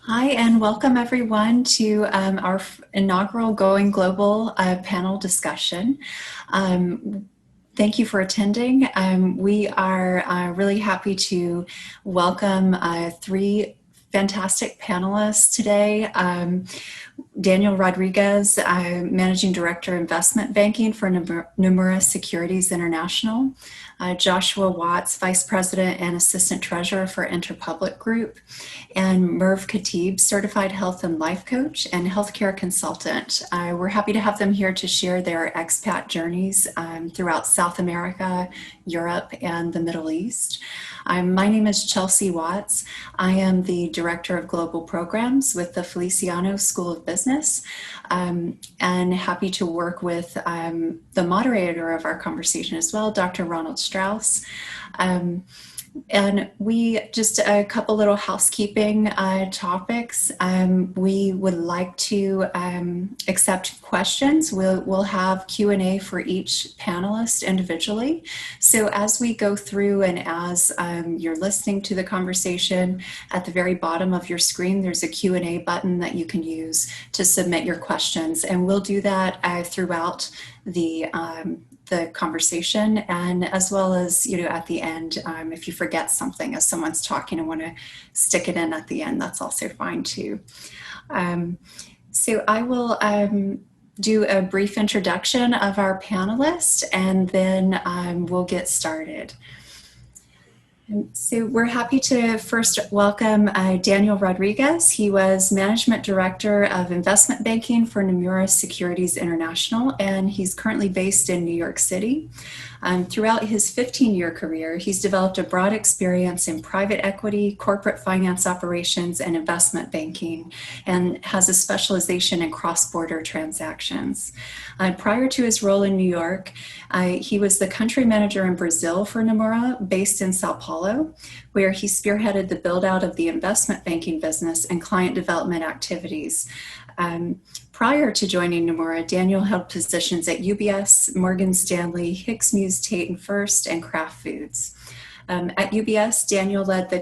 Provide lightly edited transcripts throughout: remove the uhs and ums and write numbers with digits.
Hi, and welcome everyone to our inaugural Going Global panel discussion. Thank you for attending. We are really happy to welcome three fantastic panelists today. Daniel Rodrigues, Managing Director, Investment Banking for Nomura Securities International. Joshua Watts, Vice President and Assistant Treasurer for Interpublic Group. And Mirvat Katib, Certified Health and Life Coach and Healthcare Consultant. We're happy to have them here to share their expat journeys throughout South America, Europe, and the Middle East. My name is Chelsea Watts. I am the Director of Global Programs with the Feliciano School of Business, and happy to work with the moderator of our conversation as well, Dr. Ronald Strauss. And we just a couple little housekeeping topics. We would like to accept questions. We'll have Q&A for each panelist individually. So as we go through and as you're listening to the conversation, at the very bottom of your screen, there's a Q&A button that you can use to submit your questions. And we'll do that throughout the conversation, and as well as, at the end, if you forget something as someone's talking and want to stick it in at the end, that's also fine too. So I will do a brief introduction of our panelists, and then we'll get started. So we're happy to first welcome Daniel Rodrigues. He was Management Director of Investment Banking for Nomura Securities International, and he's currently based in New York City. Throughout his 15-year career, he's developed a broad experience in private equity, corporate finance operations, and investment banking, and has a specialization in cross-border transactions. Prior to his role in New York, he was the country manager in Brazil for Nomura, based in Sao Paulo, where he spearheaded the build-out of the investment banking business and client development activities. Prior to joining Nomura, Daniel held positions at UBS, Morgan Stanley, Hicks Muse Tate & First, and Kraft Foods. At UBS, Daniel led the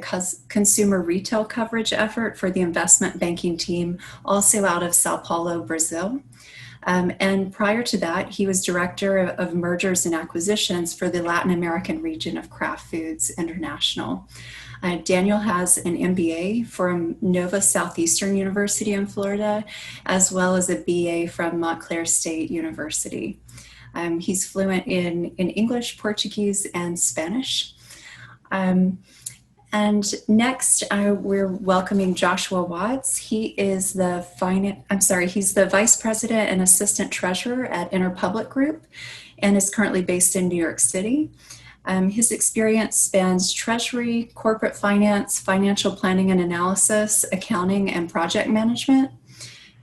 consumer retail coverage effort for the investment banking team, also out of Sao Paulo, Brazil. And prior to that, he was Director of Mergers and Acquisitions for the Latin American region of Kraft Foods International. Daniel has an MBA from Nova Southeastern University in Florida, as well as a BA from Montclair State University. He's fluent in English, Portuguese, and Spanish. And next, we're welcoming Joshua Watts. He's the Vice President and Assistant Treasurer at Interpublic Group, and is currently based in New York City. His experience spans treasury, corporate finance, financial planning and analysis, accounting, and project management.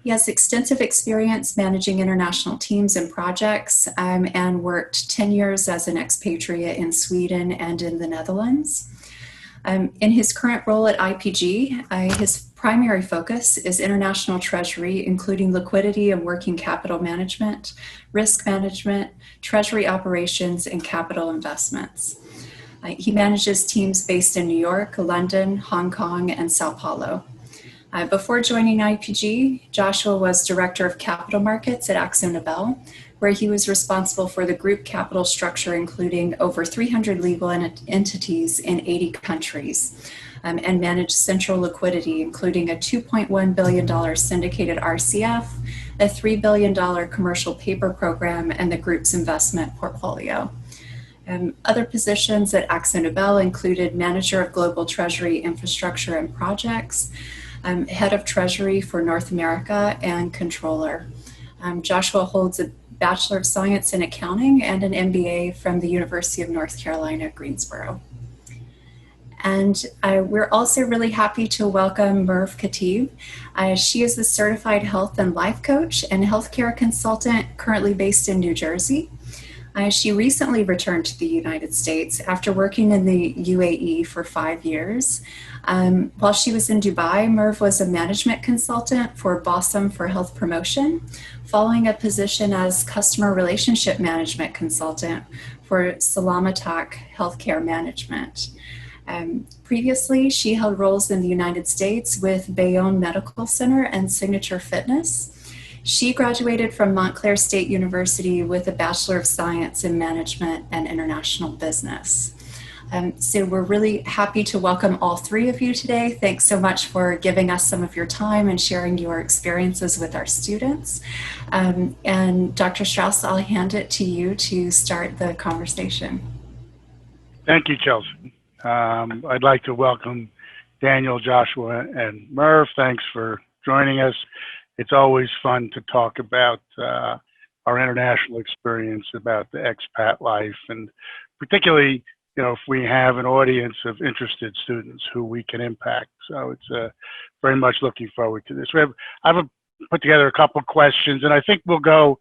He has extensive experience managing international teams and projects, and worked 10 years as an expatriate in Sweden and in the Netherlands. In his current role at IPG, his primary focus is international treasury, including liquidity and working capital management, risk management, treasury operations, and capital investments. He manages teams based in New York, London, Hong Kong, and Sao Paulo. Before joining IPG, Joshua was Director of Capital Markets at AkzoNobel, where he was responsible for the group capital structure, including over 300 legal entities in 80 countries, and managed central liquidity, including a $2.1 billion syndicated RCF, a $3 billion commercial paper program, and the group's investment portfolio. Other positions at AkzoNobel included Manager of Global Treasury Infrastructure and Projects, Head of Treasury for North America, and Controller. Joshua holds a Bachelor of Science in Accounting and an MBA from the University of North Carolina, Greensboro. And we're also really happy to welcome Mirvat Katib. She is the Certified Health and Life Coach and Healthcare Consultant, currently based in New Jersey. She recently returned to the United States after working in the UAE for 5 years. While she was in Dubai, Mirv was a management consultant for Bossum for Health Promotion, following a position as customer relationship management consultant for Salamatak Healthcare Management. Previously, she held roles in the United States with Bayonne Medical Center and Signature Fitness. She graduated from Montclair State University with a Bachelor of Science in Management and International Business. So we're really happy to welcome all three of you today. Thanks so much for giving us some of your time and sharing your experiences with our students. And Dr. Strauss, I'll hand it to you to start the conversation. Thank you, Chelsea. I'd like to welcome Daniel, Joshua, and Merv. Thanks for joining us. It's always fun to talk about our international experience, about the expat life, and particularly, if we have an audience of interested students who we can impact. So it's very much looking forward to this. I've put together a couple questions, and I think we'll go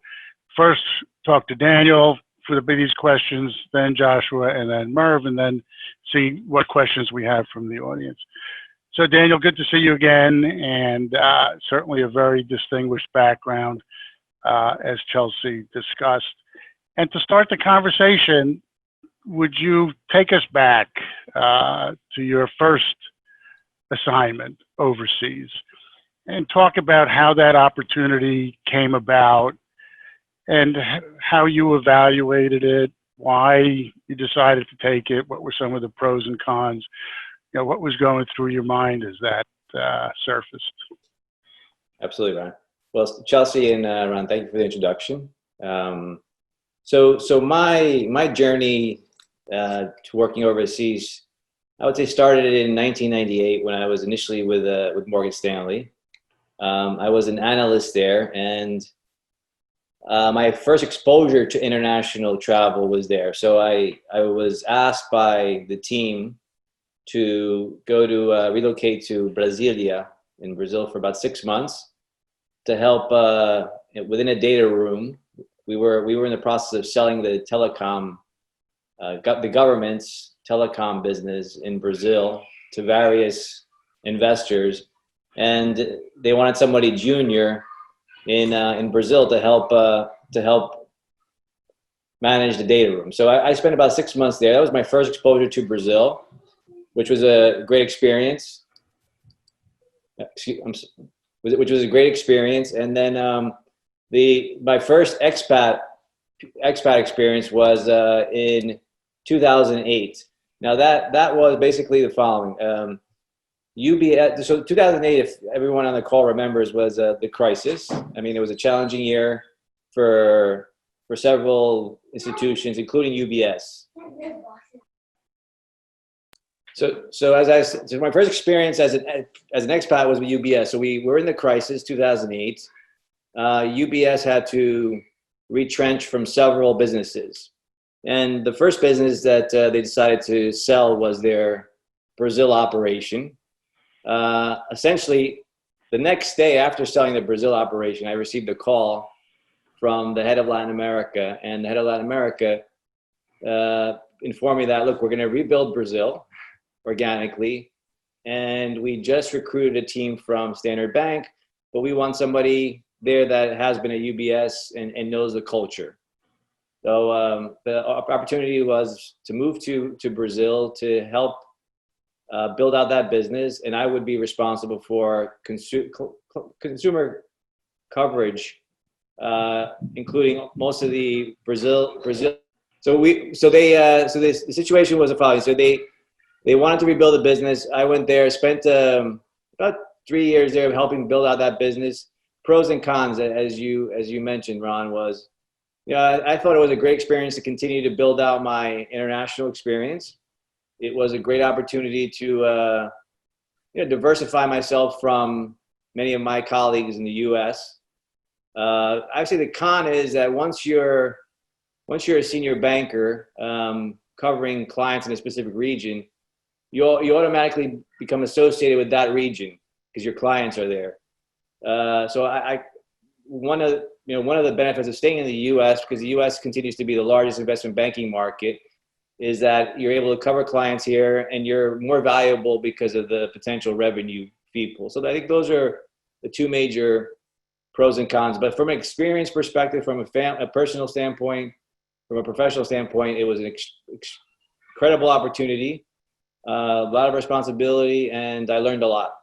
first talk to Daniel for these questions, then Joshua, and then Merv, and then see what questions we have from the audience. So Daniel, good to see you again, and certainly a very distinguished background, as Chelsea discussed. And to start the conversation, would you take us back to your first assignment overseas and talk about how that opportunity came about and how you evaluated it, why you decided to take it, what were some of the pros and cons, what was going through your mind as that surfaced? Absolutely, Ron. Well, Chelsea and Ron, thank you for the introduction. So my journey to working overseas, I would say, started in 1998 when I was initially with Morgan Stanley. I was an analyst there, and my first exposure to international travel was there. So I was asked by the team to go to relocate to Brasilia in Brazil for about 6 months to help within a data room. We were in the process of selling the telecom, the government's telecom business in Brazil to various investors, and they wanted somebody junior in Brazil to help manage the data room. So I spent about 6 months there. That was my first exposure to Brazil, which was a great experience. Which was a great experience. And then my first expat experience was in 2008. Now that was basically the following. UBS, so 2008, if everyone on the call remembers, was the crisis. I mean, it was a challenging year for several institutions, including UBS. So my first experience as an expat was with UBS. So we were in the crisis, 2008. UBS had to retrench from several businesses, and the first business that they decided to sell was their Brazil operation. Essentially, the next day after selling the Brazil operation, I received a call from the head of Latin America, and the head of Latin America informed me that, look, we're going to rebuild Brazil organically, and we just recruited a team from Standard Bank, but we want somebody there that has been at UBS and knows the culture. So the opportunity was to move to Brazil to help build out that business, and I would be responsible for consumer coverage, including most of the Brazil. So the situation was the following. So they wanted to rebuild the business. I went there, spent about 3 years there helping build out that business. Pros and cons, as you mentioned, Ron, was, I thought it was a great experience to continue to build out my international experience. It was a great opportunity to diversify myself from many of my colleagues in the U.S. I'd say the con is that once you're a senior banker covering clients in a specific region, you automatically become associated with that region because your clients are there. So one of the benefits of staying in the U.S., because the U.S. continues to be the largest investment banking market, is that you're able to cover clients here and you're more valuable because of the potential revenue fee pool. So I think those are the two major pros and cons. But from an experience perspective, from a personal standpoint, from a professional standpoint, it was an incredible opportunity. a lot of responsibility, and I learned a lot.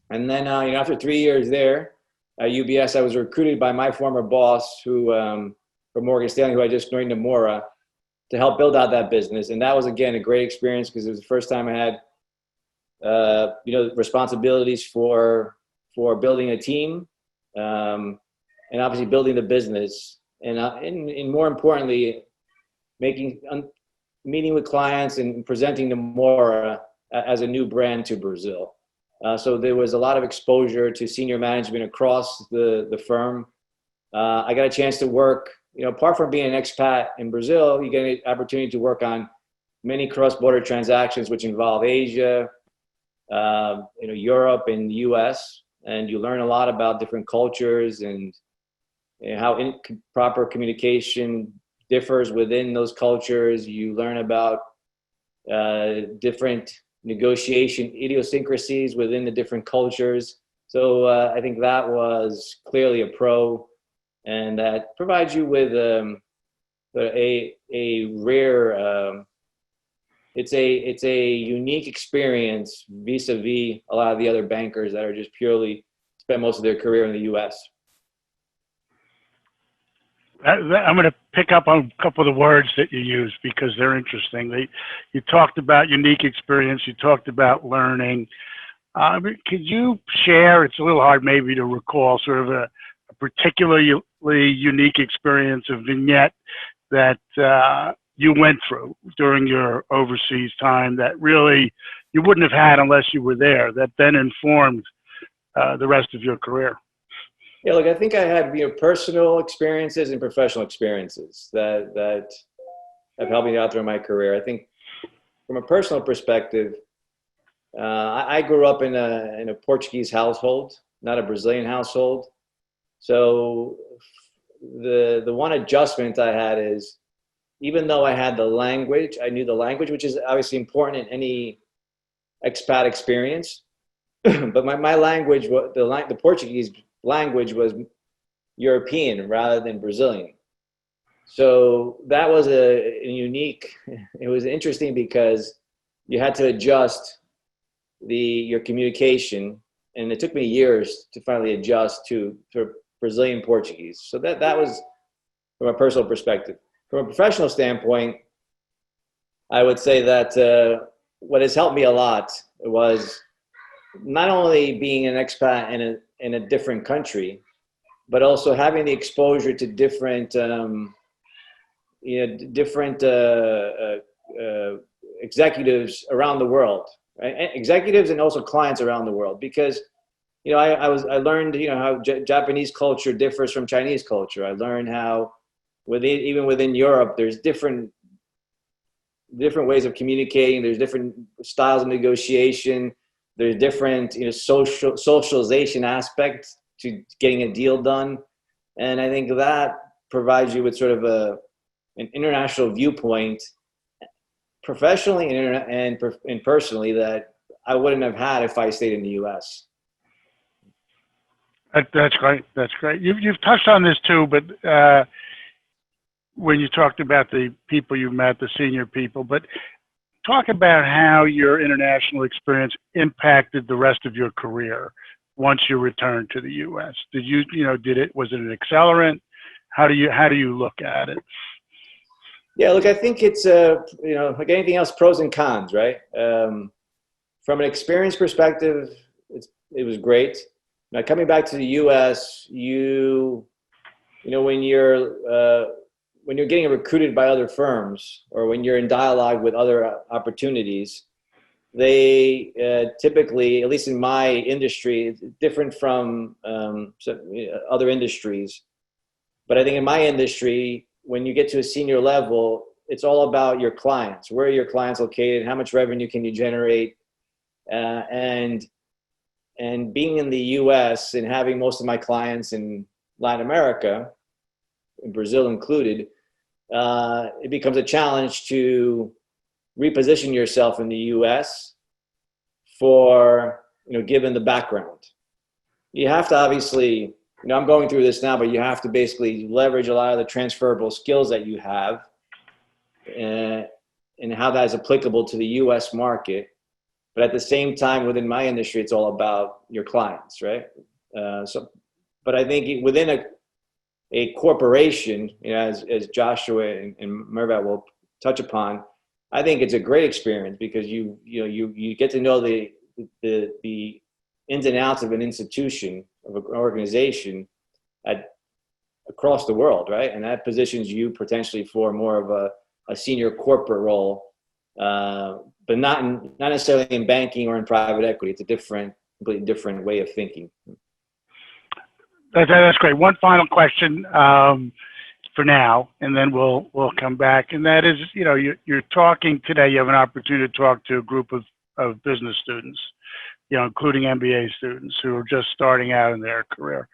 And then, after 3 years there at UBS, I was recruited by my former boss, from Morgan Stanley, who I just joined Nomura, to help build out that business. And that was, again, a great experience because it was the first time I had, responsibilities for building a team, and obviously building the business. And more importantly, meeting with clients and presenting Nomura as a new brand to Brazil. So there was a lot of exposure to senior management across the firm. I got a chance to work, apart from being an expat in Brazil, you get an opportunity to work on many cross-border transactions, which involve Asia, Europe and the US. And you learn a lot about different cultures and how proper communication differs within those cultures. You learn about different negotiation idiosyncrasies within the different cultures. So I think that was clearly a pro, and that provides you with a rare, it's a unique experience vis-a-vis a lot of the other bankers that are just purely spent most of their career in the US. I'm going to pick up on a couple of the words that you used because they're interesting. You talked about unique experience. You talked about learning. Could you share, it's a little hard maybe to recall, sort of a particularly unique experience, a vignette that you went through during your overseas time that really you wouldn't have had unless you were there, that then informed the rest of your career? Yeah, look, I think I had personal experiences and professional experiences that have helped me out through my career. I think from a personal perspective, I grew up in a Portuguese household, not a Brazilian household. So the one adjustment I had is, even though I had the language, I knew the language, which is obviously important in any expat experience. But my language, the Portuguese language, was European rather than Brazilian. So that was a unique, it was interesting because you had to adjust your communication, and it took me years to finally adjust to Brazilian Portuguese. So that was from a personal perspective. From a professional standpoint, I would say that what has helped me a lot was not only being an expat in a different country, but also having the exposure to different executives around the world, right? Executives and also clients around the world, because I learned how Japanese culture differs from Chinese culture. I learned how even within Europe there's different ways of communicating. There's different styles of negotiation. There's different socialization aspects to getting a deal done, and I think that provides you with sort of an international viewpoint, professionally and personally, that I wouldn't have had if I stayed in the U.S. That's great. That's great. You've touched on this too, but when you talked about the people you met, the senior people, but talk about how your international experience impacted the rest of your career once you returned to the U.S. Was it an accelerant? How do you look at it? Yeah, look, I think it's like anything else, pros and cons, right? From an experience perspective, it was great. Now, coming back to the U.S., when you're getting recruited by other firms, or when you're in dialogue with other opportunities, they typically, at least in my industry, it's different from other industries. But I think in my industry, when you get to a senior level, it's all about your clients. Where are your clients located? How much revenue can you generate? And being in the U.S. and having most of my clients in Latin America, in Brazil included, it becomes a challenge to reposition yourself in the U.S. for, given the background. You have to obviously, I'm going through this now, but you have to basically leverage a lot of the transferable skills that you have, and and how that is applicable to the U.S. market. But at the same time, within my industry, it's all about your clients, right? But I think within a corporation, as Joshua and Mirvat will touch upon, I think it's a great experience because you get to know the ins and outs of an institution, of an organization across the world, right? And that positions you potentially for more of a senior corporate role, but not necessarily in banking or in private equity. It's a completely different way of thinking. That's great. One final question for now, and then we'll come back. And that is, you're talking today. You have an opportunity to talk to a group of business students, including MBA students who are just starting out in their career.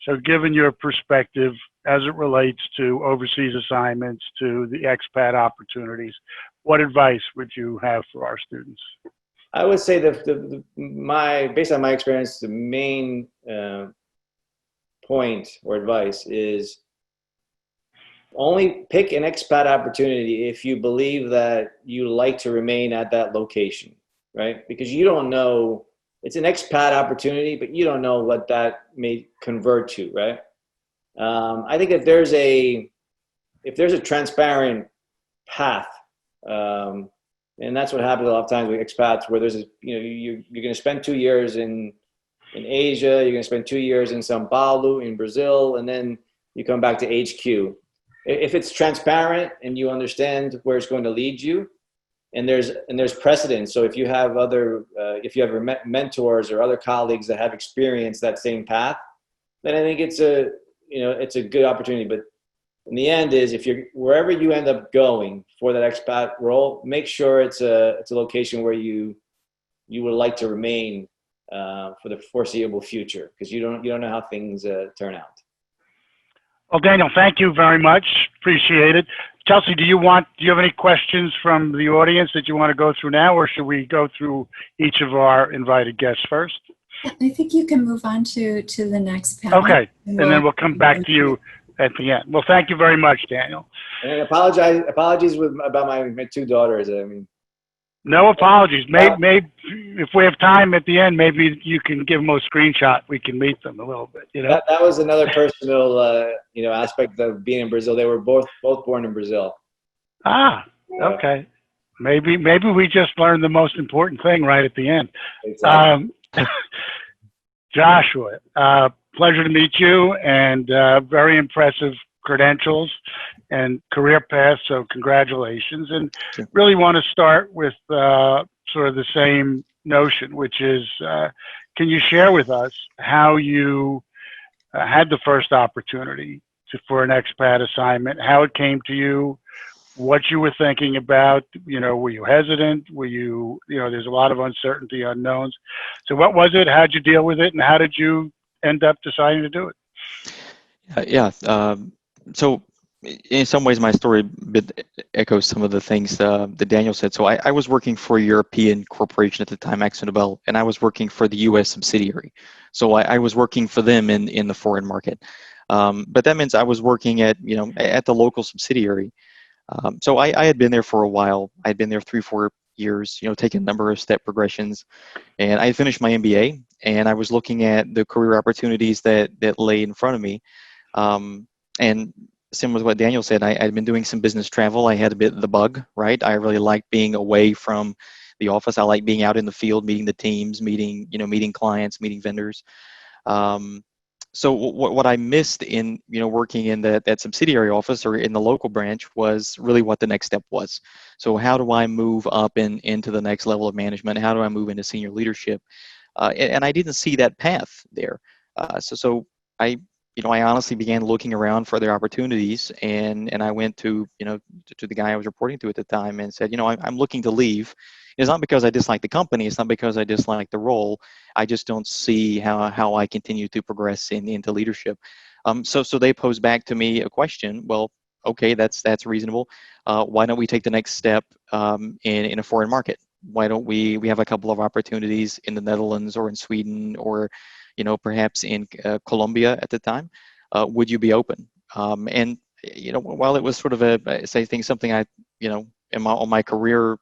So, given your perspective as it relates to overseas assignments, to the expat opportunities, what advice would you have for our students? I would say that based on my experience, the main point or advice is only pick an expat opportunity if you believe that you like to remain at that location, right? Because you don't know, it's an expat opportunity, but you don't know what that may convert to, right? I think if there's a transparent path, and that's what happens a lot of times with expats, where there's you're going to spend 2 years in Asia, you're going to spend 2 years in Sao Paulo, in Brazil, and then you come back to HQ. If it's transparent and you understand where it's going to lead you, and there's precedence. So if you have mentors or other colleagues that have experienced that same path, then I think it's a good opportunity. But in the end, wherever you end up going for that expat role, make sure it's a location where you would like to remain for the foreseeable future, because you don't know how things turn out. Well, Daniel, thank you very much. Appreciate it. Chelsea, do you have any questions from the audience that you want to go through now, or should we go through each of our invited guests first? I think you can move on to the next panel. Okay, and then we'll come back to you at the end. Well, thank you very much, Daniel. And apologies about my two daughters. I mean, no apologies. Maybe if we have time at the end, maybe you can give them a screenshot. We can meet them a little bit. That was another personal aspect of being in Brazil. They were both born in Brazil. Ah, okay. Maybe we just learned the most important thing right at the end. Exactly. Joshua, pleasure to meet you, and very impressive credentials and career path, so congratulations. And really want to start with sort of the same notion, which is, can you share with us how you had the first opportunity for an expat assignment, how it came to you, what you were thinking about? Were you hesitant? Were you, there's a lot of uncertainty, unknowns. So what was it? How'd you deal with it? And how did you end up deciding to do it? So in some ways, my story a bit echoes some of the things that Daniel said. So I was working for a European corporation at the time, AkzoNobel, and I was working for the U.S. subsidiary. So I was working for them in the foreign market. But that means I was working at the local subsidiary. So I had been there for a while. I'd been there 3-4 years, taking a number of step progressions, and I finished my MBA, and I was looking at the career opportunities that lay in front of me. And similar to what Daniel said, I'd been doing some business travel. I had a bit of the bug, right? I really liked being away from the office. I like being out in the field, meeting the teams, meeting clients, meeting vendors. So what I missed in working in that subsidiary office or in the local branch was really what the next step was. So how do I move up into the next level of management? How do I move into senior leadership? And I didn't see that path there. So I honestly began looking around for other opportunities, and I went to the guy I was reporting to at the time and said, I'm looking to leave. It's not because I dislike the company. It's not because I dislike the role. I just don't see how I continue to progress into leadership. So they posed back to me a question. Well, okay, that's reasonable. Why don't we take the next step in a foreign market? Why don't we have a couple of opportunities in the Netherlands or in Sweden or perhaps in Colombia at the time? Would you be open? And while it was sort of something I on my career,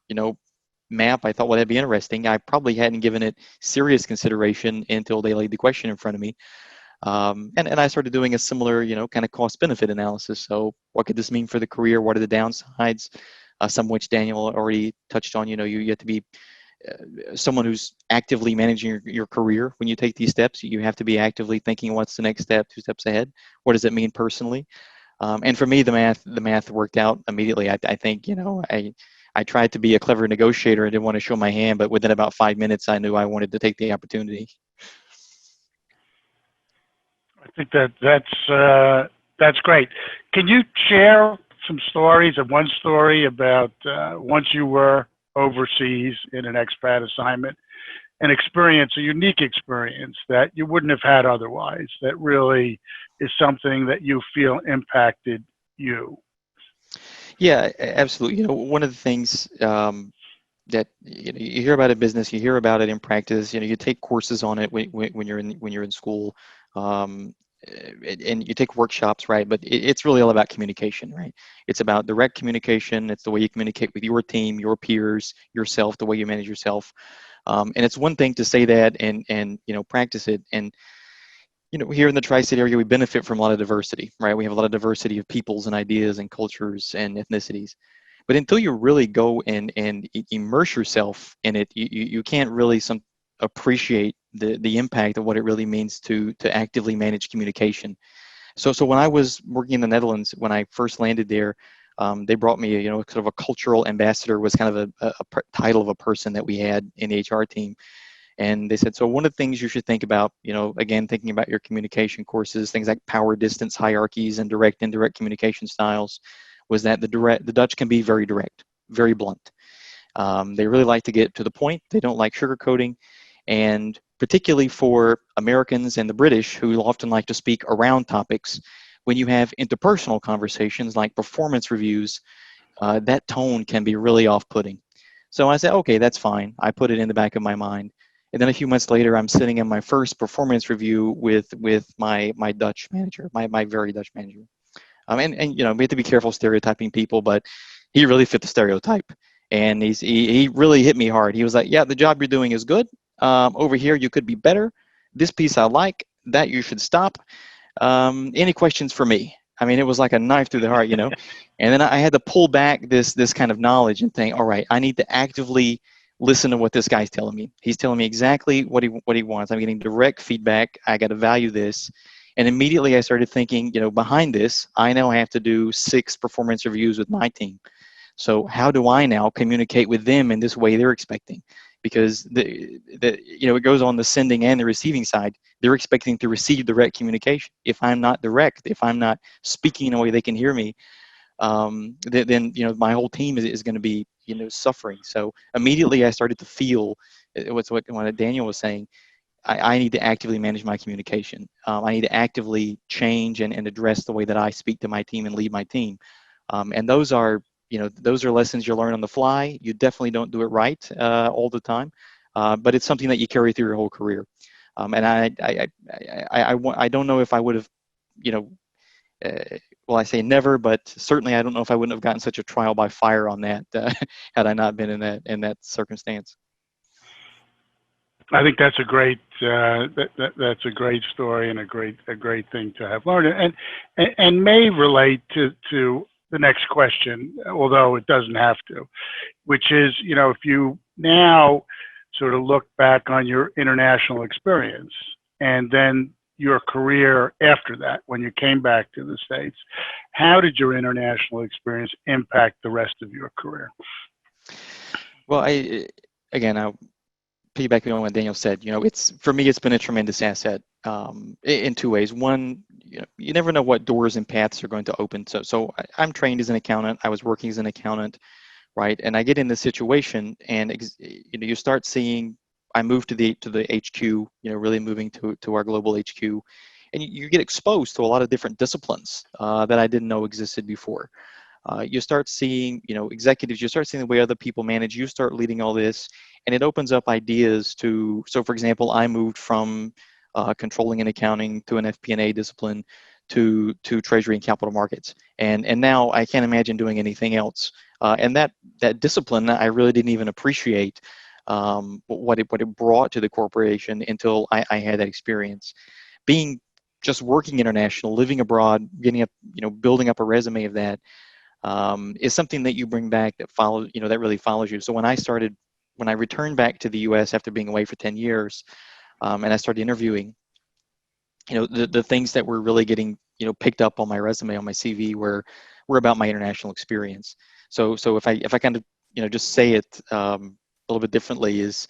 map, I thought, well, that'd be interesting. I probably hadn't given it serious consideration until they laid the question in front of me. And I started doing a similar, kind of cost benefit analysis. So what could this mean for the career? What are the downsides? Some of which Daniel already touched on. You have to be someone who's actively managing your career. When you take these steps, you have to be actively thinking, what's the next step, 2 steps ahead? What does it mean personally? And for me, the math worked out immediately. I think, I tried to be a clever negotiator. I didn't want to show my hand, but within about 5 minutes, I knew I wanted to take the opportunity. I think that's great. Can you share some stories, of one story about once you were overseas in an expat assignment, an experience, a unique experience that you wouldn't have had otherwise, that really is something that you feel impacted you? Yeah, absolutely. One of the things that you hear about in business, you hear about it in practice. You take courses on it when you're in school, and you take workshops, right? But it's really all about communication, right? It's about direct communication. It's the way you communicate with your team, your peers, yourself, the way you manage yourself. And it's one thing to say that and practice it. And here in the tri-state area, we benefit from a lot of diversity, right? We have a lot of diversity of peoples and ideas and cultures and ethnicities. But until you really go and immerse yourself in it, you can't really appreciate the impact of what it really means to actively manage communication. So when I was working in the Netherlands, when I first landed there, they brought me, sort of a cultural ambassador was kind of a title of a person that we had in the HR team. And they said, so one of the things you should think about, again, thinking about your communication courses, things like power distance hierarchies and direct indirect communication styles, was that the Dutch can be very direct, very blunt. They really like to get to the point. They don't like sugarcoating. And particularly for Americans and the British, who often like to speak around topics, when you have interpersonal conversations like performance reviews, that tone can be really off-putting. So I said, okay, that's fine. I put it in the back of my mind. And then a few months later, I'm sitting in my first performance review with my Dutch manager, my very Dutch manager. And we have to be careful stereotyping people, but he really fit the stereotype. And he really hit me hard. He was like, yeah, the job you're doing is good. Over here, you could be better. This piece I like. That you should stop. Any questions for me? I mean, it was like a knife through the heart, And then I had to pull back this kind of knowledge and think, all right, I need to actively listen to what this guy's telling me. He's telling me exactly what he wants. I'm getting direct feedback. I got to value this. And immediately I started thinking, behind this, I now have to do 6 performance reviews with my team. So how do I now communicate with them in this way they're expecting? Because it goes on the sending and the receiving side. They're expecting to receive direct communication. If I'm not direct, if I'm not speaking in a way they can hear me, then my whole team is going to be suffering. So immediately I started to feel what Daniel was saying. I need to actively manage my communication. I need to actively change and address the way that I speak to my team and lead my team. And those are lessons you learn on the fly. You definitely don't do it right all the time, but it's something that you carry through your whole career. And I don't know if I would have, well, I say never, but certainly I don't know if I wouldn't have gotten such a trial by fire on that had I not been in that circumstance. I think that's a great that's a great story and a great thing to have learned, and may relate to the next question, although it doesn't have to, which is, if you now sort of look back on your international experience and then your career after that, when you came back to the States, how did your international experience impact the rest of your career? Well, I'll piggyback on what Daniel said. For me, it's been a tremendous asset in 2 ways. One, you never know what doors and paths are going to open. So I'm trained as an accountant. I was working as an accountant, right? And I get in this situation, and you start seeing. I moved to the HQ, really moving to our global HQ, and you get exposed to a lot of different disciplines that I didn't know existed before. You start seeing, executives, you start seeing the way other people manage, you start leading all this, and it opens up ideas so for example, I moved from controlling and accounting to an FP&A discipline to treasury and capital markets. And now I can't imagine doing anything else And that discipline, I really didn't even appreciate what it brought to the corporation until I had that experience. Being just working international, living abroad, getting up, building up a resume of that is something that you bring back that follows, that really follows you. So when I returned back to the U.S. after being away for 10 years, and I started interviewing, the things that were really getting, picked up on my resume, on my CV were about my international experience. So if I kind of, just say it a little bit differently is,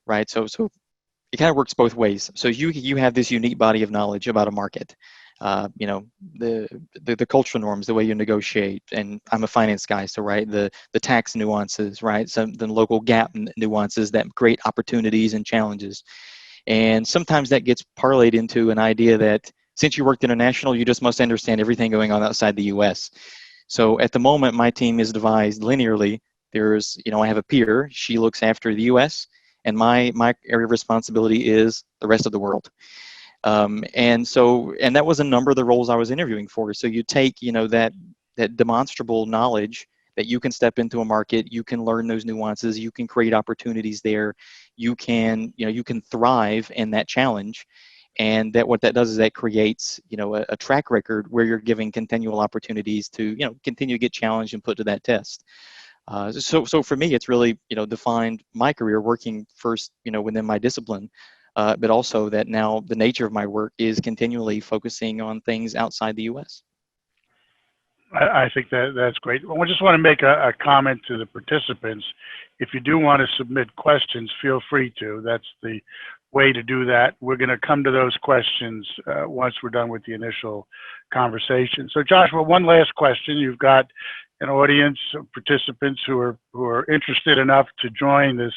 right, so it kind of works both ways. So you have this unique body of knowledge about a market, the cultural norms, the way you negotiate, and I'm a finance guy, so right, the tax nuances, right, some the local gap nuances that create opportunities and challenges, and sometimes that gets parlayed into an idea that since you worked international, you just must understand everything going on outside the U.S. So at the moment, my team is devised linearly. There's, I have a peer. She looks after the U.S. and my area of responsibility is the rest of the world. And that was a number of the roles I was interviewing for. So you take, that demonstrable knowledge that you can step into a market, you can learn those nuances, you can create opportunities there, you can thrive in that challenge. And that what that does is that creates, a track record where you're giving continual opportunities to, continue to get challenged and put to that test. So for me, it's really, defined my career working first, within my discipline, but also that now the nature of my work is continually focusing on things outside the U.S. I think that's great. I just want to make a comment to the participants. If you do want to submit questions, feel free to. That's the way to do that. We're going to come to those questions once we're done with the initial conversation. So Joshua, one last question. You've got an audience of participants who are interested enough to join this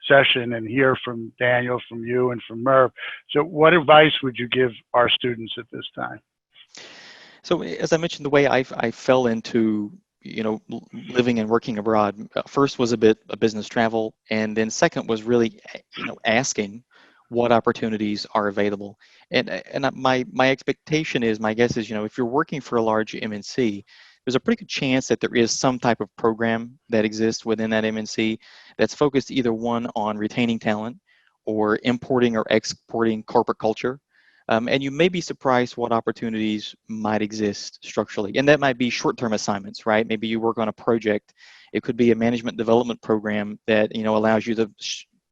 session and hear from Daniel, from you, and from Merv. So what advice would you give our students at this time? So as I mentioned, the way I fell into, living and working abroad, first was a bit of business travel, and then second was really, asking what opportunities are available. And my expectation is, my guess is, if you're working for a large MNC, there's a pretty good chance that there is some type of program that exists within that MNC that's focused either one on retaining talent or importing or exporting corporate culture. And you may be surprised what opportunities might exist structurally. And that might be short-term assignments, right? Maybe you work on a project. It could be a management development program that, allows you to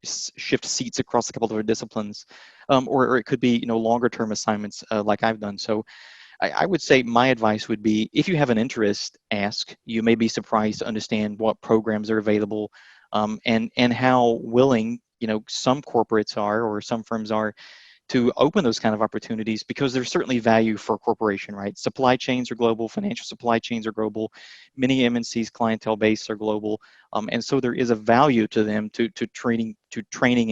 shift seats across a couple of different disciplines. Or it could be, longer-term assignments like I've done. So I would say my advice would be, if you have an interest, ask. You may be surprised to understand what programs are available, and how willing, some corporates are or some firms are to open those kind of opportunities, because there's certainly value for a corporation, right? Supply chains are global, financial supply chains are global, many MNCs clientele base are global, and so there is a value to them to training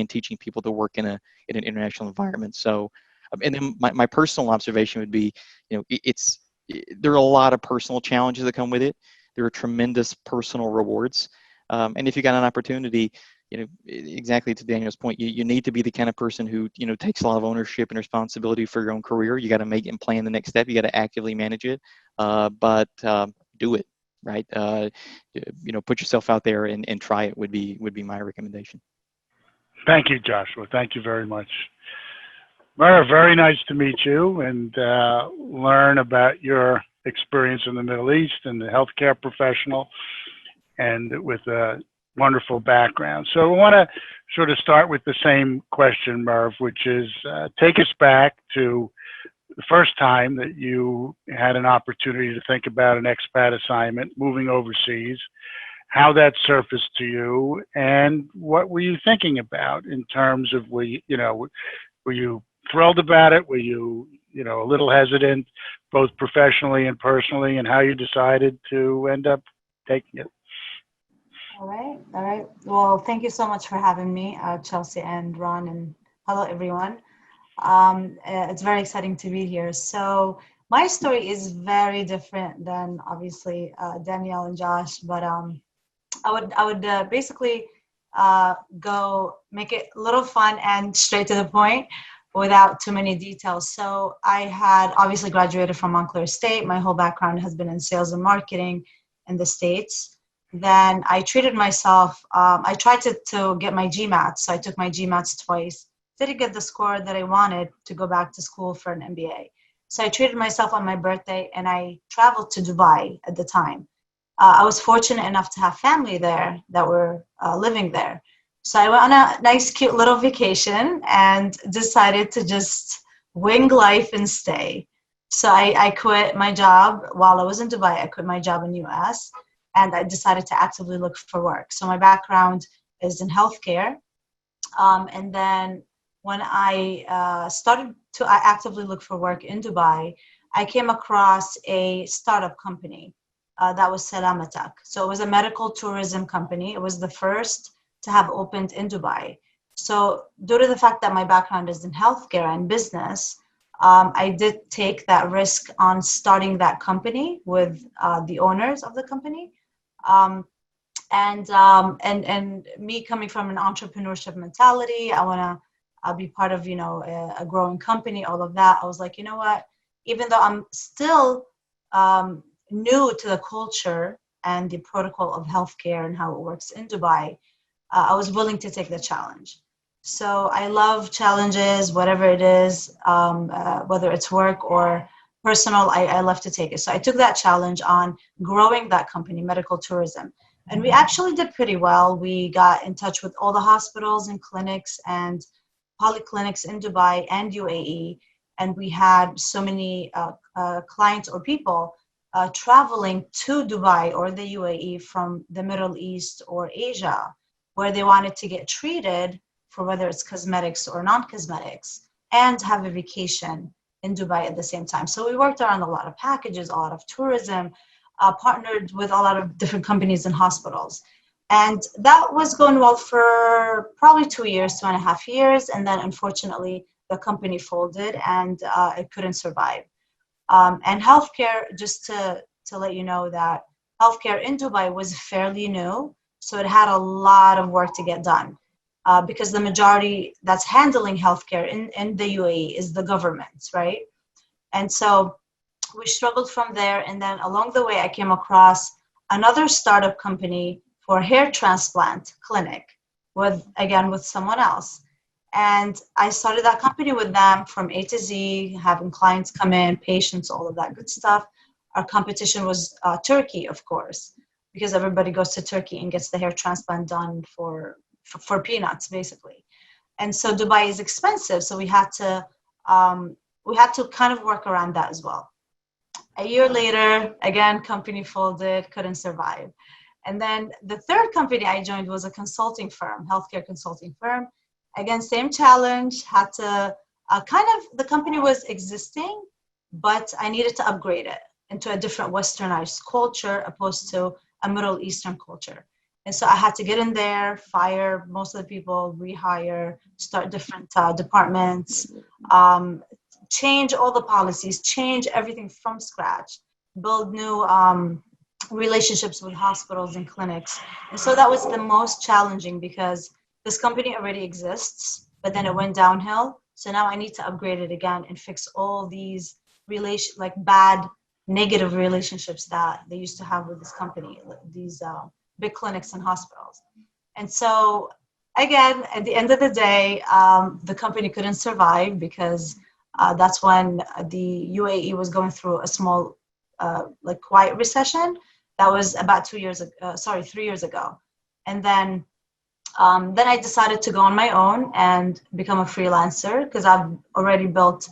and teaching people to work in an international environment. So, and then my personal observation would be, there are a lot of personal challenges that come with it. There are tremendous personal rewards, and if you got an opportunity, exactly to Daniel's point, you need to be the kind of person who, takes a lot of ownership and responsibility for your own career. You got to make and plan the next step. You got to actively manage it, but do it, right? Put yourself out there and try it would be my recommendation. Thank you, Joshua. Thank you very much. Merv, very nice to meet you and learn about your experience in the Middle East and the healthcare professional, and with a wonderful background. So I want to sort of start with the same question, Merv, which is take us back to the first time that you had an opportunity to think about an expat assignment, moving overseas, how that surfaced to you, and what were you thinking about in terms of, were you thrilled about it? Were you, a little hesitant, both professionally and personally, and how you decided to end up taking it? All right. Well, thank you so much for having me, Chelsea and Ron, and hello, everyone. It's very exciting to be here. So my story is very different than, obviously, Danielle and Josh, but I would basically go make it a little fun and straight to the point without too many details. So I had obviously graduated from Montclair State. My whole background has been in sales and marketing in the States. then I treated myself. I tried to get my GMAT, so I took my GMATs twice. Didn't get the score that I wanted to go back to school for an MBA. So I treated myself on my birthday, and I traveled to Dubai at the time. I was fortunate enough to have family there that were living there. So I went on a nice, cute little vacation and decided to just wing life and stay. So I quit my job while I was in Dubai. I quit my job in US, and I decided to actively look for work. So my background is in healthcare. And then when I started to actively look for work in Dubai, I came across a startup company that was Salamatak. So it was a medical tourism company. It was the first to have opened in Dubai. So due to the fact that my background is in healthcare and business, I did take that risk on starting that company with the owners of the company. Um, and me coming from an entrepreneurship mentality, I want to be part of a growing company, all of that. I was like, you know what, even though I'm still new to the culture and the protocol of healthcare and how it works in Dubai, I was willing to take the challenge. So I love challenges, whatever it is, whether it's work or personal, I love to take it. So I took that challenge on growing that company, medical tourism. And we actually did pretty well. We got in touch with all the hospitals and clinics and polyclinics in Dubai and UAE. And we had so many clients or people traveling to Dubai or the UAE from the Middle East or Asia, where they wanted to get treated for whether it's cosmetics or non-cosmetics and have a vacation in Dubai at the same time. So we worked around a lot of packages, a lot of tourism, partnered with a lot of different companies and hospitals. And that was going well for probably 2 years, 2.5 years. And then unfortunately, the company folded and it couldn't survive. And healthcare, just to let you know that healthcare in Dubai was fairly new. So it had a lot of work to get done because the majority that's handling healthcare in the UAE is the government, right? And so we struggled from there. And then along the way, I came across another startup company for hair transplant clinic with someone else. And I started that company with them from A to Z, having clients come in, patients, all of that good stuff. Our competition was Turkey, of course, because everybody goes to Turkey and gets the hair transplant done for peanuts, basically. And so Dubai is expensive, so we had to kind of work around that as well. A year later, again, company folded, couldn't survive. And then the third company I joined was a consulting firm, healthcare consulting firm. Again, same challenge, had to the company was existing, but I needed to upgrade it into a different westernized culture opposed to a Middle Eastern culture. And so I had to get in there, fire most of the people, rehire, start different departments, change all the policies, change everything from scratch, build new relationships with hospitals and clinics. And so that was the most challenging because this company already exists, but then it went downhill. So now I need to upgrade it again and fix all these bad, negative relationships that they used to have with this company, these big clinics and hospitals. And so again, at the end of the day, the company couldn't survive because that's when the UAE was going through a small, quiet recession. That was about 3 years ago. And then I decided to go on my own and become a freelancer because I've already built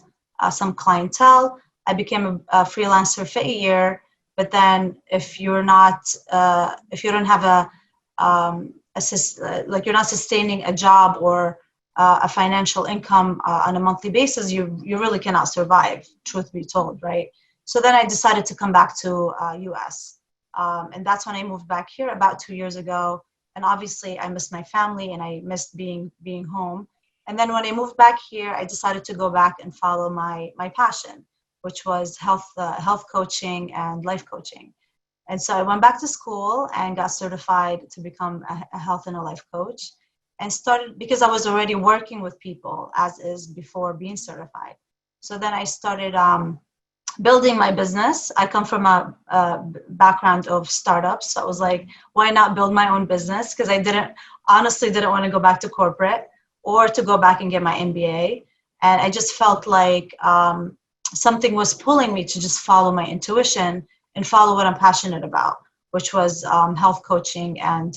some clientele. I became a freelancer for a year, but then if you don't have you're not sustaining a job or a financial income on a monthly basis, you really cannot survive, truth be told, right? So then I decided to come back to US. And that's when I moved back here about 2 years ago. And obviously I missed my family and I missed being home. And then when I moved back here, I decided to go back and follow my passion, which was health coaching and life coaching. And so I went back to school and got certified to become a health and a life coach, and started because I was already working with people as is before being certified. So then I started building my business. I come from a background of startups. So I was like, why not build my own business? Because I honestly didn't want to go back to corporate or to go back and get my MBA. And I just felt like something was pulling me to just follow my intuition and follow what I'm passionate about, which was health coaching. And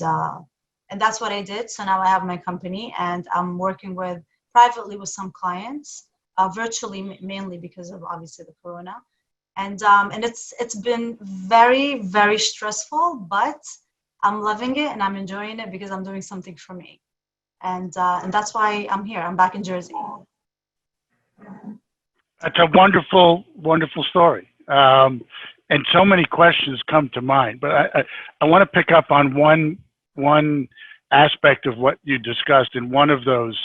that's what I did. So now I have my company and I'm working privately with some clients, virtually mainly because of obviously the corona. And it's been very, very stressful, but I'm loving it and I'm enjoying it because I'm doing something for me. And that's why I'm here. I'm back in Jersey. That's a wonderful, wonderful story. And so many questions come to mind, but I want to pick up on one aspect of what you discussed in one of those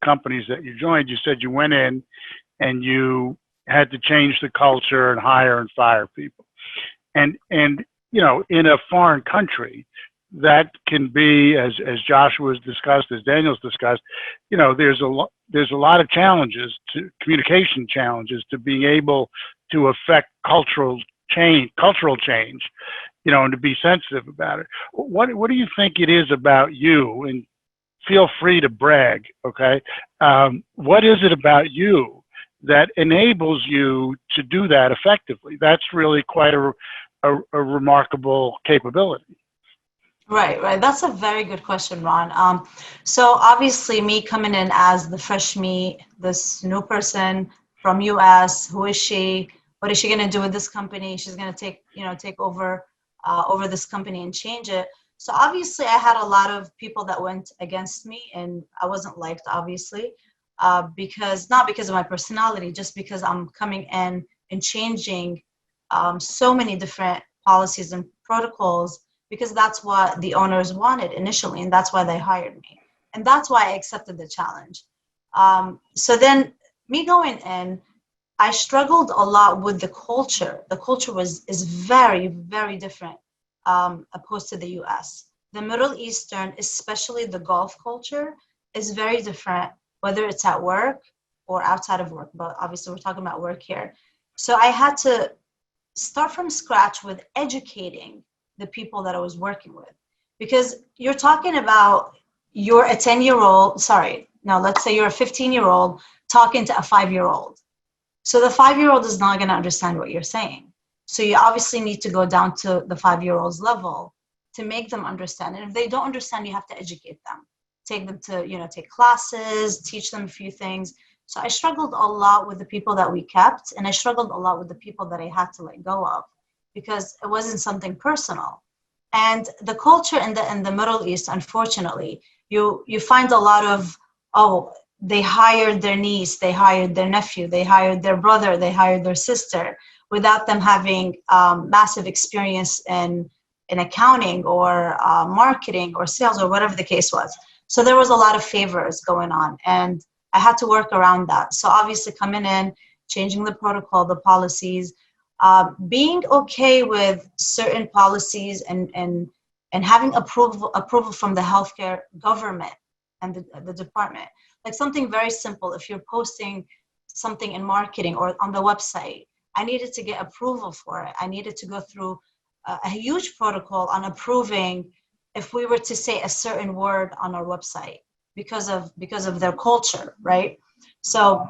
companies that you joined. You said you went in and you had to change the culture and hire and fire people. And you know, in a foreign country, that can be, as Joshua's discussed, as Daniel's discussed, you know, there's a lot of challenges, to communication challenges, to being able to affect cultural change, you know, and to be sensitive about it. What do you think it is about you? And feel free to brag, okay? What is it about you that enables you to do that effectively? That's really quite a remarkable capability. Right. That's a very good question, Ron. So obviously me coming in as the fresh meat, this new person from US, who is she? What is she going to do with this company? She's going to take over this company and change it. So obviously I had a lot of people that went against me and I wasn't liked, obviously, not because of my personality, just because I'm coming in and changing so many different policies and protocols, because that's what the owners wanted initially, and that's why they hired me. And that's why I accepted the challenge. So then me going in, I struggled a lot with the culture. The culture is very, very different opposed to the US. The Middle Eastern, especially the Gulf culture, is very different, whether it's at work or outside of work. But obviously we're talking about work here. So I had to start from scratch with educating the people that I was working with. Because you're talking about you're a 10-year-old, let's say you're a 15-year-old talking to a 5-year-old. So the 5-year-old is not going to understand what you're saying. So you obviously need to go down to the 5-year-old's level to make them understand. And if they don't understand, you have to educate them. Take them to, take classes, teach them a few things. So I struggled a lot with the people that we kept, and I struggled a lot with the people that I had to let go of, because it wasn't something personal. And the culture in the Middle East, unfortunately, you find a lot of, they hired their niece, they hired their nephew, they hired their brother, they hired their sister, without them having massive experience in accounting or marketing or sales or whatever the case was. So there was a lot of favors going on, and I had to work around that. So obviously coming in, changing the protocol, the policies, being okay with certain policies and having approval from the healthcare government and the department. Like something very simple, if you're posting something in marketing or on the website, I needed to get approval for it. I needed to go through a huge protocol on approving if we were to say a certain word on our website because of their culture, right? So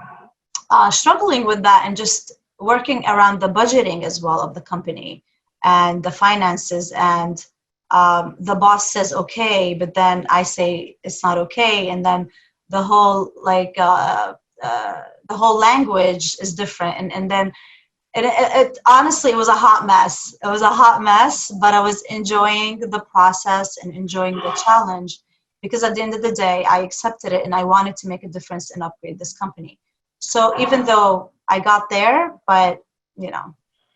struggling with that and just working around the budgeting as well of the company and the finances, and the boss says okay, but then I say it's not okay, and then the whole the whole language is different, and then it honestly, it was a hot mess. It was a hot mess, but I was enjoying the process and enjoying the challenge, because at the end of the day, I accepted it and I wanted to make a difference and upgrade this company. So even though I got there, but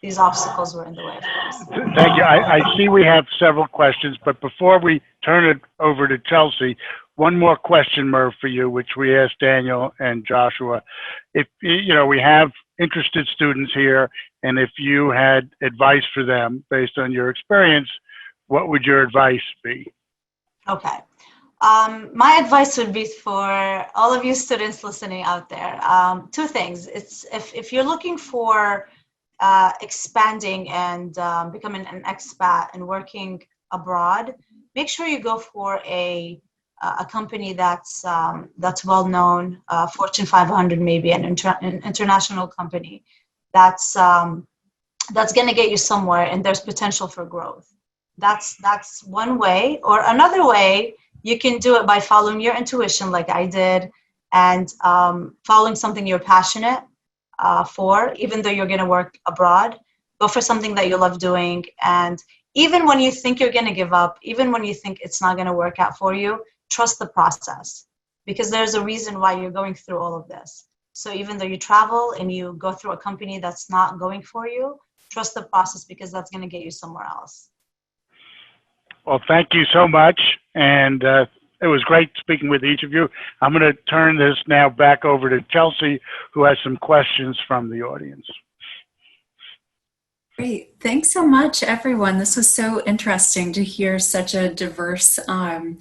these obstacles were in the way, of course. Thank you. I see we have several questions, but before we turn it over to Chelsea, one more question, Merv, for you, which we asked Daniel and Joshua. If we have interested students here, and if you had advice for them based on your experience, what would your advice be? Okay. My advice would be for all of you students listening out there, two things. It's if you're looking for expanding and becoming an expat and working abroad, make sure you go for a company that's well known, Fortune 500 maybe, an international company that's going to get you somewhere, and there's potential for growth. That's one way. Or another way, you can do it by following your intuition, like I did, and following something you're passionate for, even though you're going to work abroad. Go for something that you love doing, and even when you think you're going to give up, even when you think it's not going to work out for you, trust the process, because there's a reason why you're going through all of this. So even though you travel and you go through a company that's not going for you, trust the process, because that's going to get you somewhere else. Well, thank you so much. And it was great speaking with each of you. I'm going to turn this now back over to Chelsea, who has some questions from the audience. Great. Thanks so much, everyone. This was so interesting to hear such a diverse, a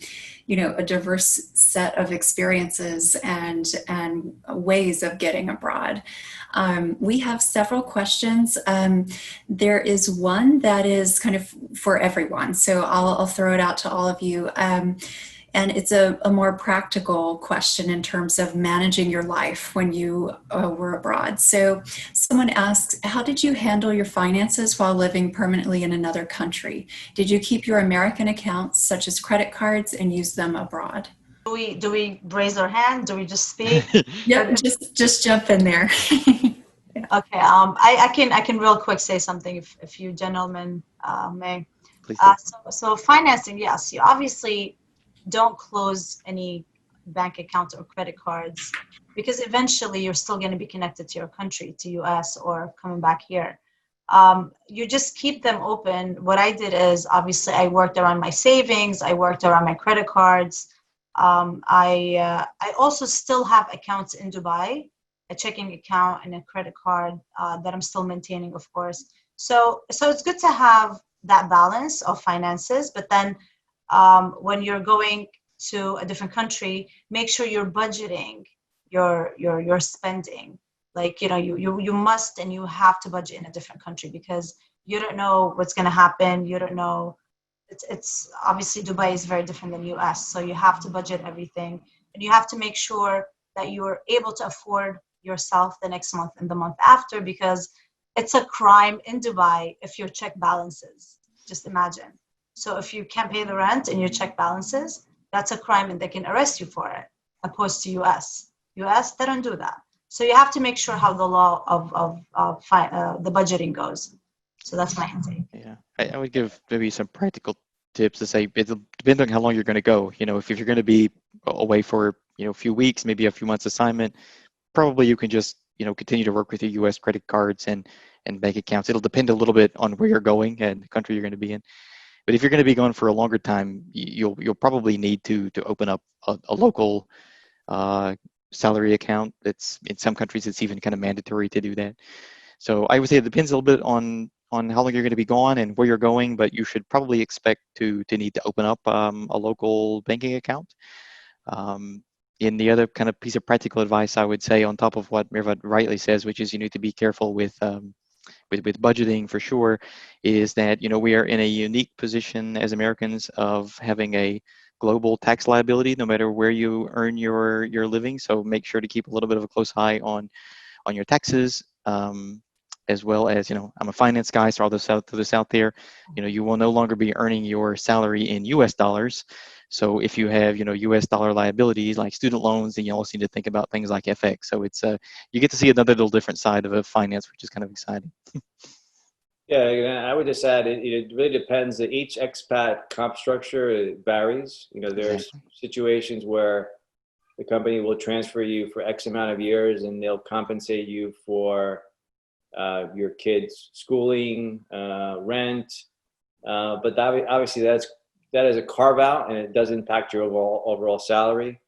diverse set of experiences and ways of getting abroad. We have several questions. There is one that is kind of for everyone, so I'll throw it out to all of you. And it's a more practical question in terms of managing your life when you were abroad. So someone asks, how did you handle your finances while living permanently in another country? Did you keep your American accounts, such as credit cards, and use them abroad? Do we raise our hand? Do we just speak? Yep, just jump in there. Okay, I can real quick say something if you gentlemen may. Please do. So financing, yes, you obviously don't close any bank accounts or credit cards, because eventually you're still going to be connected to your country, to US, or coming back here. You just keep them open. What I did is, obviously, I worked around my savings, I worked around my credit cards. I also still have accounts in Dubai, a checking account and a credit card that I'm still maintaining, of course. So it's good to have that balance of finances, but then when you're going to a different country, make sure you're budgeting your spending. Like, you must and you have to budget in a different country, because you don't know what's going to happen. You don't know. It's obviously, Dubai is very different than US, so you have to budget everything, and you have to make sure that you're able to afford yourself the next month and the month after, because it's a crime in Dubai if your check balances. Just imagine. So if you can't pay the rent and your check balances, that's a crime, and they can arrest you for it, opposed to US. US, they don't do that. So you have to make sure how the law of the budgeting goes. So that's my intake. Yeah, I would give maybe some practical tips to say, it depends on how long you're going to go. If you're going to be away for, a few weeks, maybe a few months assignment, probably you can just, continue to work with your US credit cards and bank accounts. It'll depend a little bit on where you're going and the country you're going to be in. But if you're going to be going for a longer time, you'll probably need to open up a local salary account. It's in some countries it's even kind of mandatory to do that. So I would say it depends a little bit on how long you're going to be gone and where you're going, but you should probably expect to need to open up a local banking account. And the other kind of piece of practical advice I would say, on top of what Mirvat rightly says, which is you need to be careful with budgeting for sure, is that we are in a unique position as Americans of having a global tax liability no matter where you earn your living. So make sure to keep a little bit of a close eye on your taxes, as well as, I'm a finance guy, so all this out there, you will no longer be earning your salary in US dollars. So if you have, US dollar liabilities like student loans, then you also need to think about things like FX. So it's you get to see another little different side of finance, which is kind of exciting. Yeah, I would just add, it really depends. Each expat comp structure varies. There's situations where the company will transfer you for X amount of years, and they'll compensate you for your kids' schooling, rent. But obviously that is a carve out, and it does impact your overall salary.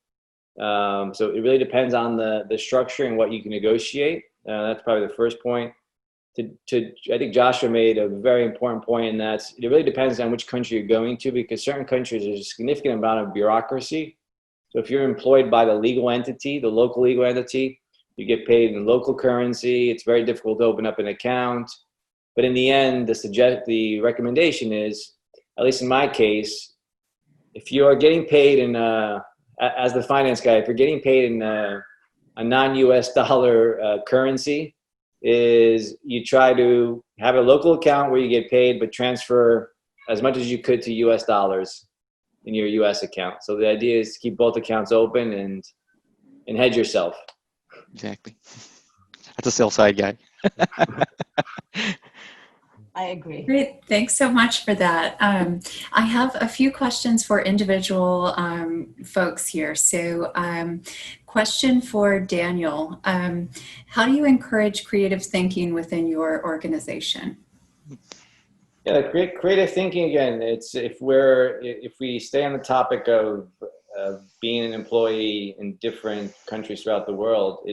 So it really depends on the structure and what you can negotiate. That's probably the first point. I think Joshua made a very important point, and that's it really depends on which country you're going to, because certain countries there's a significant amount of bureaucracy. So if you're employed by the legal entity, the local legal entity, You get paid in local currency. It's very difficult to open up an account. But in the end, the recommendation is, at least in my case, if you are getting paid in, as the finance guy, if you're getting paid in a non-US dollar currency, is you try to have a local account where you get paid, but transfer as much as you could to US dollars in your US account. So the idea is to keep both accounts open and hedge yourself. Exactly. That's a sell side guy. I agree. Great. Thanks so much for that. I have a few questions for individual folks here. So question for Daniel. How do you encourage creative thinking within your organization? Yeah, creative thinking again. It's if we stay on the topic of being an employee in different countries throughout the world,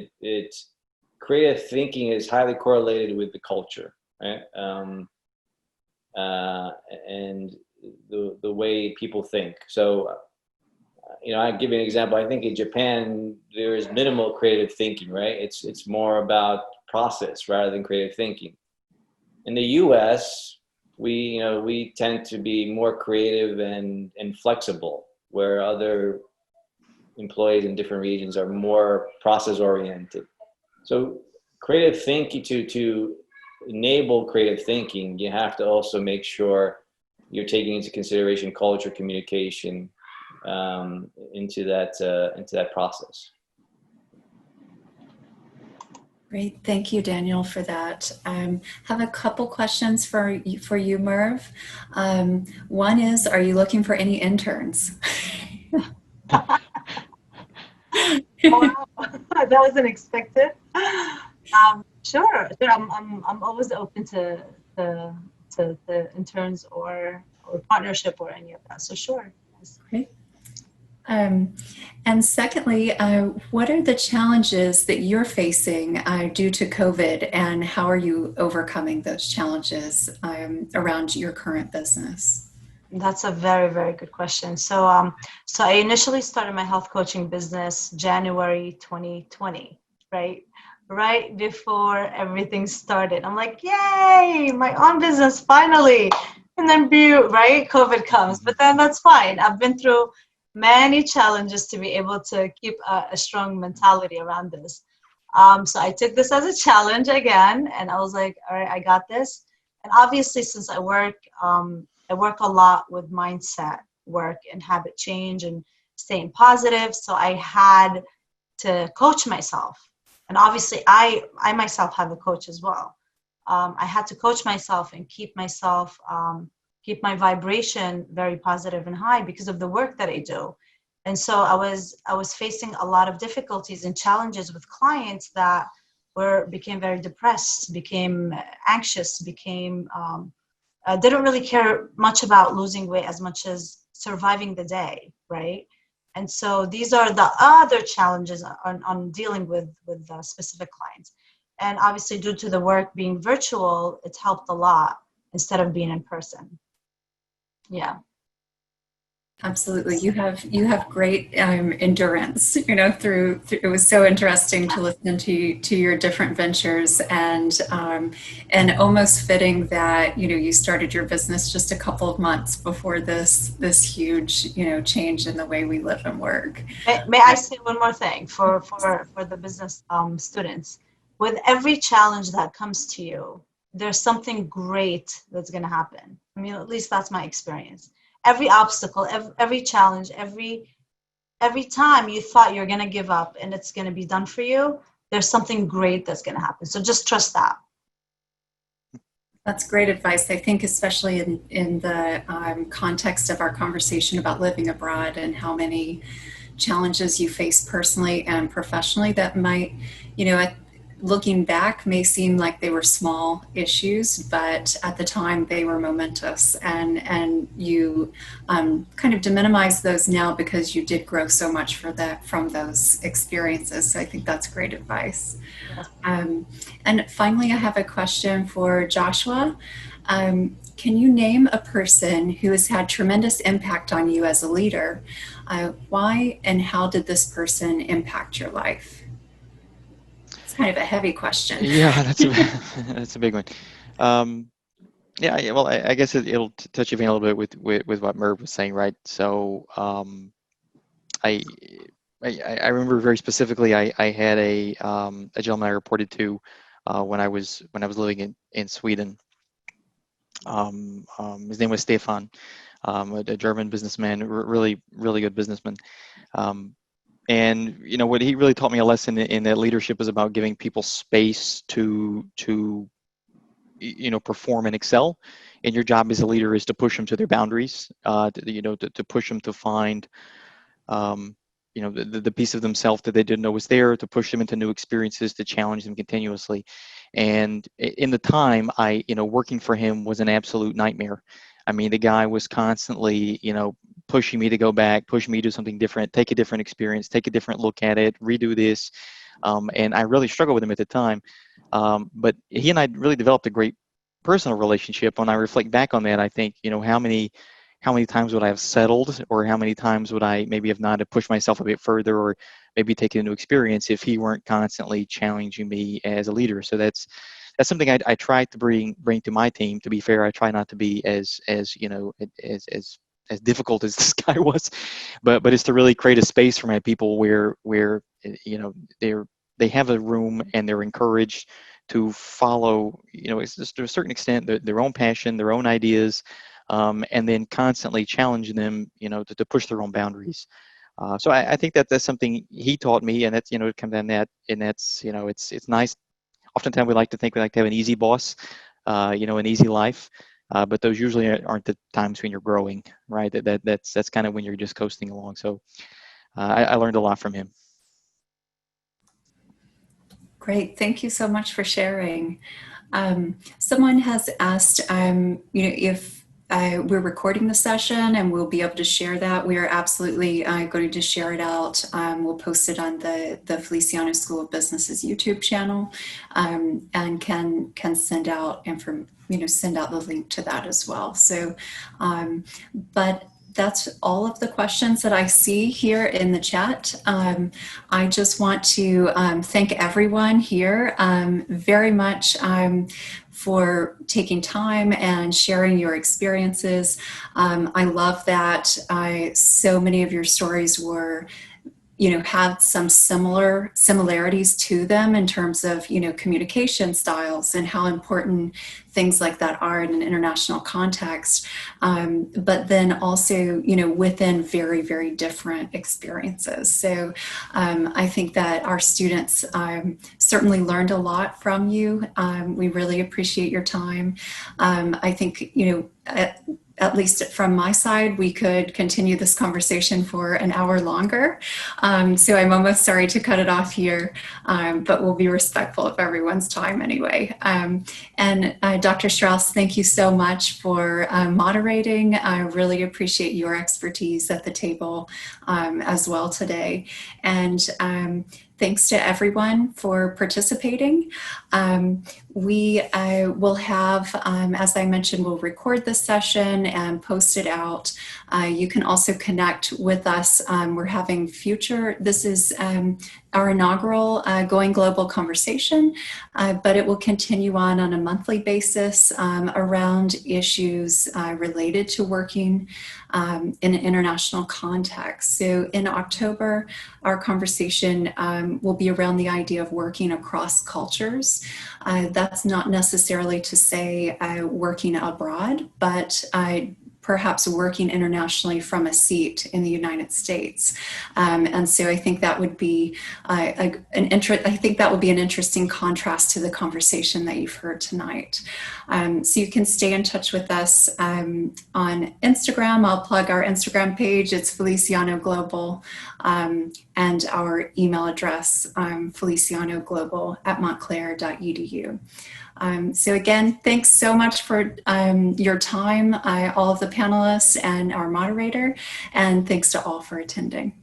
creative thinking is highly correlated with the culture, right? And the way people think. So, I give you an example. I think in Japan there is minimal creative thinking, right? It's more about process rather than creative thinking. In the U.S., we tend to be more creative and flexible, where other employees in different regions are more process oriented. So creative thinking, to enable creative thinking, you have to also make sure you're taking into consideration culture, communication into that process. Great. Thank you, Daniel, for that. Have a couple questions for you, Merv. One is, are you looking for any interns? Wow, that wasn't expected. Sure. I'm always open to the interns or partnership or any of that. So sure. Yes. Great. And secondly, what are the challenges that you're facing due to COVID, and how are you overcoming those challenges around your current business? That's a very, very good question. So I initially started my health coaching business January 2020, right? Right before everything started. I'm like, yay, my own business finally. And then right, COVID comes, but then that's fine. I've been through many challenges to be able to keep a strong mentality around this. So I took this as a challenge again, and I was like, all right, I got this. And obviously, since I work a lot with mindset work and habit change and staying positive. So I had to coach myself. And obviously, I myself have a coach as well. I had to coach myself and keep my vibration very positive and high because of the work that I do. And so I was facing a lot of difficulties and challenges with clients that became very depressed, became anxious, didn't really care much about losing weight as much as surviving the day, right? And so these are the other challenges on dealing with specific clients. And obviously, due to the work being virtual, it's helped a lot instead of being in person. Yeah. Absolutely. You have great endurance, through it was so interesting to listen to your different ventures, and almost fitting that, you started your business just a couple of months before this huge, change in the way we live and work. May I say one more thing for the business students? With every challenge that comes to you, there's something great that's going to happen. I mean, at least that's my experience. Every obstacle, every challenge, every time you thought you're going to give up and it's going to be done for you, there's something great that's going to happen. So just trust that. That's great advice. I think especially in the context of our conversation about living abroad and how many challenges you face personally and professionally that might, looking back may seem like they were small issues, but at the time they were momentous, and you kind of deminimize those now because you did grow so much from those experiences. So I think that's great advice. And finally, I have a question for Joshua. Can you name a person who has had tremendous impact on you as a leader? Why and how did this person impact your life? kind of a heavy question. Yeah, that's a that's a big one. Yeah, well, I guess it'll touch you a little bit with what Merv was saying, right? So I, I remember very specifically. I had a gentleman I reported to when I was living in Sweden. His name was Stefan, a German businessman, really good businessman. Um, and what he really taught me a lesson in that leadership is about giving people space to perform and excel. And your job as a leader is to push them to their boundaries, to push them to find the piece of themselves that they didn't know was there, to push them into new experiences, to challenge them continuously. And in the time, working for him was an absolute nightmare. I mean, the guy was constantly, pushing me to go back, pushing me to do something different, take a different experience, take a different look at it, redo this. And I really struggled with him at the time. But he and I really developed a great personal relationship. When I reflect back on that, I think, how many times would I have settled, or how many times would I maybe have not have pushed myself a bit further, or maybe taken a new experience if he weren't constantly challenging me as a leader. So that's something I try to bring to my team. To be fair, I try not to be as difficult as this guy was, but it's to really create a space for my people where they have a room and they're encouraged to follow, it's just to a certain extent, their own passion, their own ideas, and then constantly challenge them, to push their own boundaries. So I think that's something he taught me, and that's, it comes down that, and that's, it's nice. Oftentimes we like to have an easy boss, an easy life, but those usually aren't the times when you're growing, right? That's kind of when you're just coasting along. So I learned a lot from him. Great. Thank you so much for sharing. Someone has asked, if we're recording the session and we'll be able to share that. We are absolutely going to share it out. We'll post it on the Feliciano School of Business's YouTube channel, and can send out send out the link to that as well. So, but that's all of the questions that I see here in the chat. I just want to thank everyone here very much for taking time and sharing your experiences. I love that so many of your stories were had some similarities to them in terms of, communication styles and how important things like that are in an international context. But then also, within very, very different experiences. So I think that our students certainly learned a lot from you. We really appreciate your time. I think, at least from my side, we could continue this conversation for an hour longer. So I'm almost sorry to cut it off here, but we'll be respectful of everyone's time anyway. And Dr. Strauss, thank you so much for moderating. I really appreciate your expertise at the table as well today. And thanks to everyone for participating. We will have, as I mentioned, we'll record this session and post it out. You can also connect with us. We're having this is our inaugural Going Global conversation, but it will continue on a monthly basis around issues related to working in an international context. So in October, our conversation will be around the idea of working across cultures. That's not necessarily to say working abroad, but perhaps working internationally from a seat in the United States. And so I think that would be an interesting contrast to the conversation that you've heard tonight. So you can stay in touch with us on Instagram. I'll plug our Instagram page. It's Feliciano Global, and our email address, felicianoglobal@montclair.edu. So again, thanks so much for your time, all of the panelists and our moderator, and thanks to all for attending.